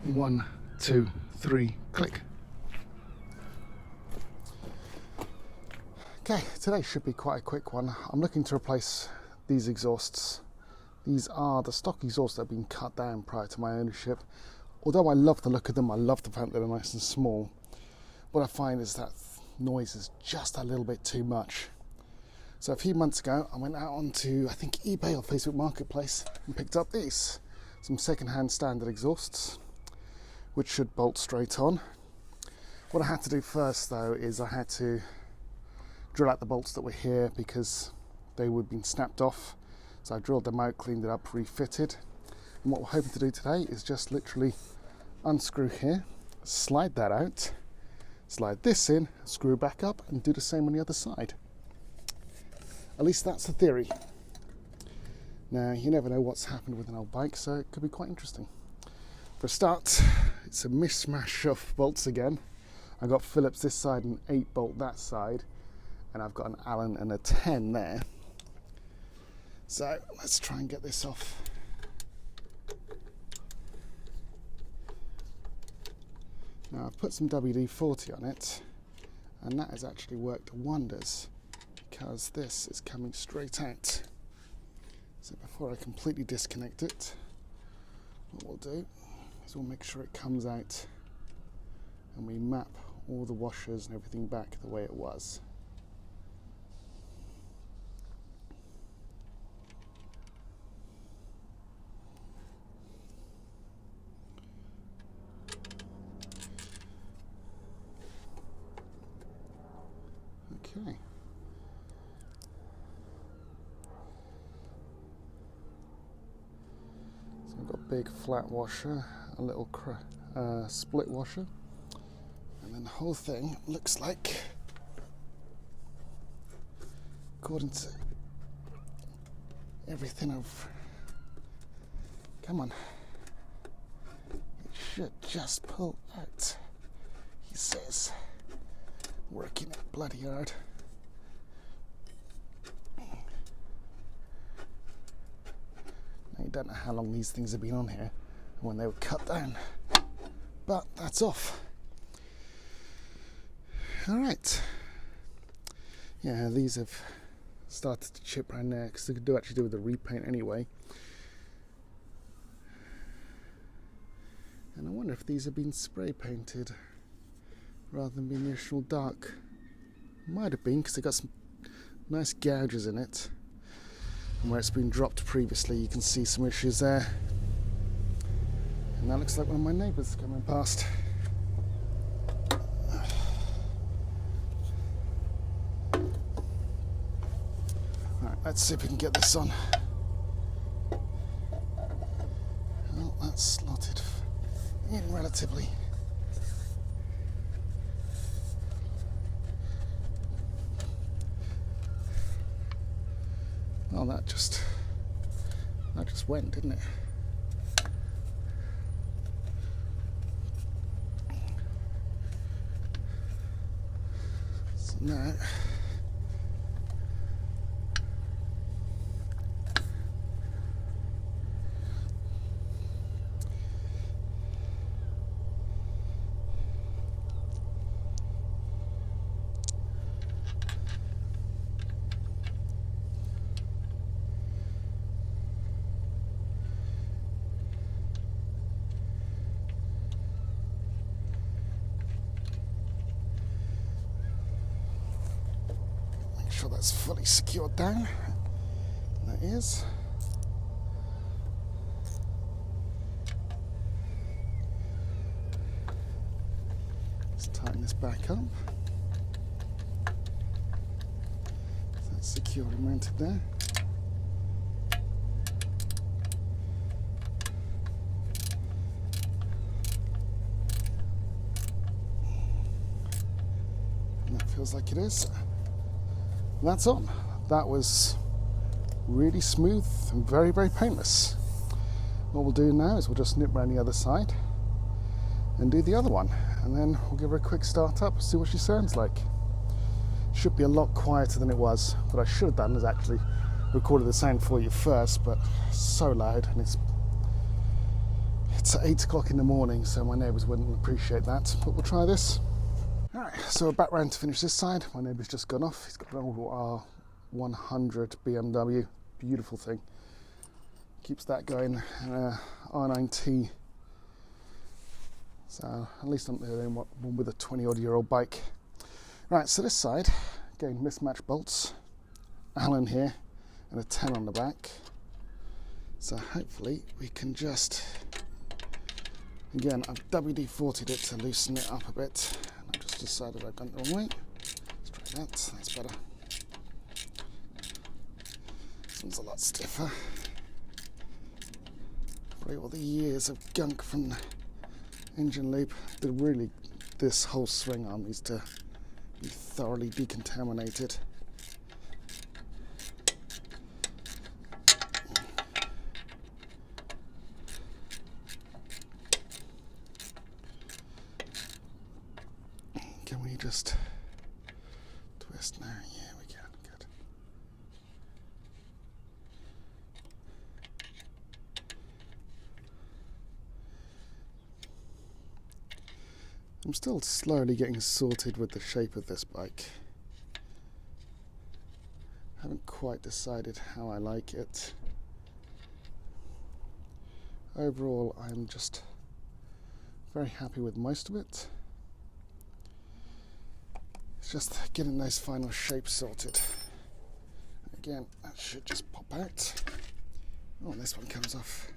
1, 2, 3, click. Okay, today should be quite a quick one. I'm looking to replace these exhausts. These are the stock exhausts that have been cut down prior to my ownership. Although I love the look of them, I love the fact that they're nice and small, what I find is that noise is just a little bit too much. So a few months ago, I went out onto, I think, eBay or Facebook Marketplace and picked up these, some second-hand standard exhausts, which should bolt straight on. What I had to do first, though, is I had to drill out the bolts that were here because they would have been snapped off. So I drilled them out, cleaned it up, refitted. And what we're hoping to do today is just literally unscrew here, slide that out, slide this in, screw back up, and do the same on the other side. At least that's the theory. Now, you never know what's happened with an old bike, so it could be quite interesting. For a start, it's a mishmash of bolts again. I've got Phillips this side and 8 bolt that side, and I've got an Allen and a 10 there. So let's try and get this off. Now I've put some WD-40 on it, and that has actually worked wonders because this is coming straight out. So before I completely disconnect it, what we'll do is we'll make sure it comes out and we map all the washers and everything back the way it was. Okay. So I've got a big flat washer, a little split washer, and then the whole thing looks like, according to everything I've... Come on. It should just pull out, he says. Working it bloody hard. Now, you don't know how long these things have been on here and when they were cut down, but that's off. Alright, yeah, these have started to chip around there because they could actually do with the repaint anyway. And I wonder if these have been spray painted rather than being the actual dark. Might have been because they got some nice gouges in it, and where it's been dropped previously you can see some issues there. And that looks like one of my neighbours coming past. Alright, let's see if we can get this on. Well, that's slotted in relatively. Well, that just went, didn't it? So now sure that's fully secured down. That is. Let's tighten this back up. So that's secured and mounted there. And that feels like it is. That's on. That was really smooth and very, very painless. What we'll do now is we'll just nip around the other side and do the other one, and then we'll give her a quick start up, see what she sounds like. Should be a lot quieter than it was. What I should have done is actually recorded the sound for you first, but so loud, and it's at 8 o'clock in the morning, so my neighbours wouldn't appreciate that, but we'll try this. Alright, so we're back round to finish this side. My neighbour's just gone off. He's got an old R100 BMW, beautiful thing. Keeps that going, R9T. So at least I'm the only one with a 20-odd-year-old bike. Right, so this side, again, mismatched bolts, Allen here, and a 10 on the back. So hopefully we can just, again, I've WD-40'd it to loosen it up a bit. And I've just decided I've gone the wrong way. Let's try that, that's better. This one's a lot stiffer. Probably all the years of gunk from the engine loop. This whole swing arm needs to be thoroughly decontaminated. Can we just twist now? Yeah, we can. Good. I'm still slowly getting sorted with the shape of this bike. Haven't quite decided how I like it. Overall, I'm just very happy with most of it. It's just getting those final shapes sorted. Again, that should just pop out. Oh, and this one comes off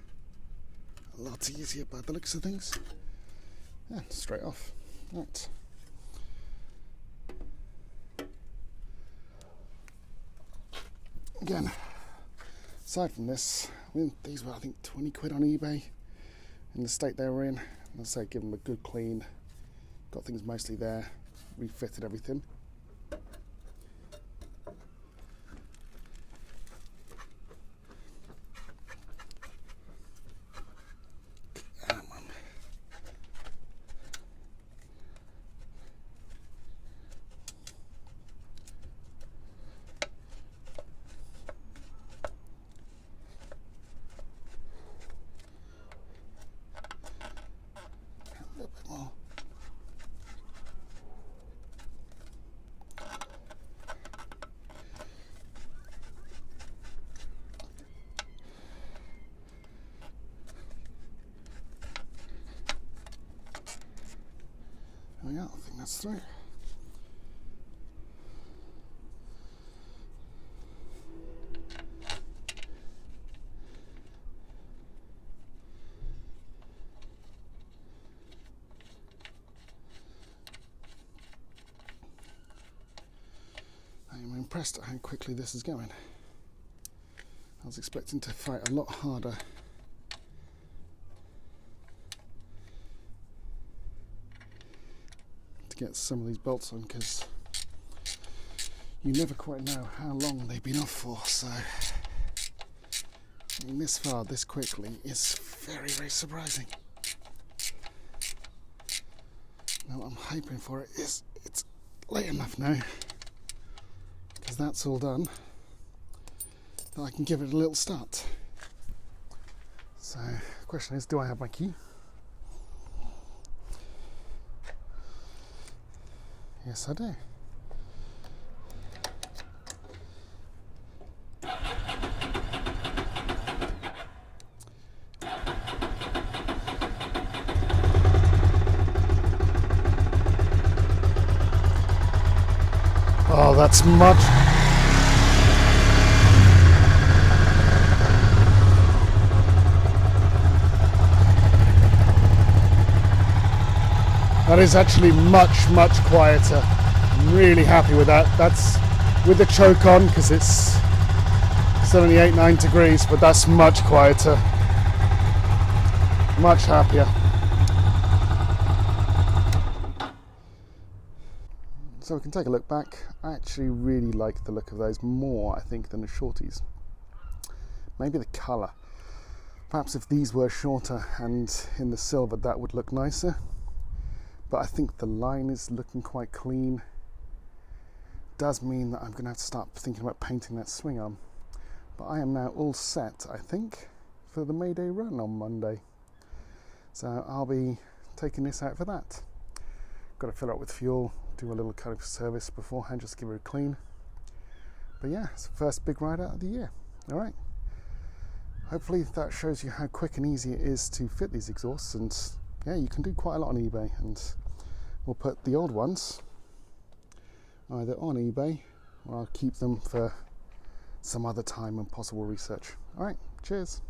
a lot easier by the looks of things. Yeah, straight off. Right. Again, aside from this, I mean, these were, I think, 20 quid on eBay in the state they were in. Let's say, give them a good clean, got things mostly there, refitted everything. Yeah, I think that's through. I'm impressed at how quickly this is going. I was expecting to fight a lot harder. Get some of these bolts on, because you never quite know how long they've been off for, so I mean, this far, this quickly is very, very surprising. Now what I'm hoping for is it's late enough now, because that's all done, that I can give it a little start. So the question is, do I have my key? Yes, I do. Oh, that's much. That is actually much, much quieter. I'm really happy with that. That's with the choke on, because it's 78-9 degrees, but that's much quieter. Much happier. So we can take a look back. I actually really like the look of those more, I think, than the shorties. Maybe the colour. Perhaps if these were shorter and in the silver, that would look nicer. But I think the line is looking quite clean. Does mean that I'm going to have to start thinking about painting that swing arm. But I am now all set, I think, for the May Day run on Monday. So I'll be taking this out for that. Got to fill it up with fuel, do a little kind of service beforehand, just give it a clean. But yeah, it's the first big ride out of the year. All right. Hopefully that shows you how quick and easy it is to fit these exhausts, and yeah, you can do quite a lot on eBay, and we'll put the old ones either on eBay or I'll keep them for some other time and possible research. All right, cheers.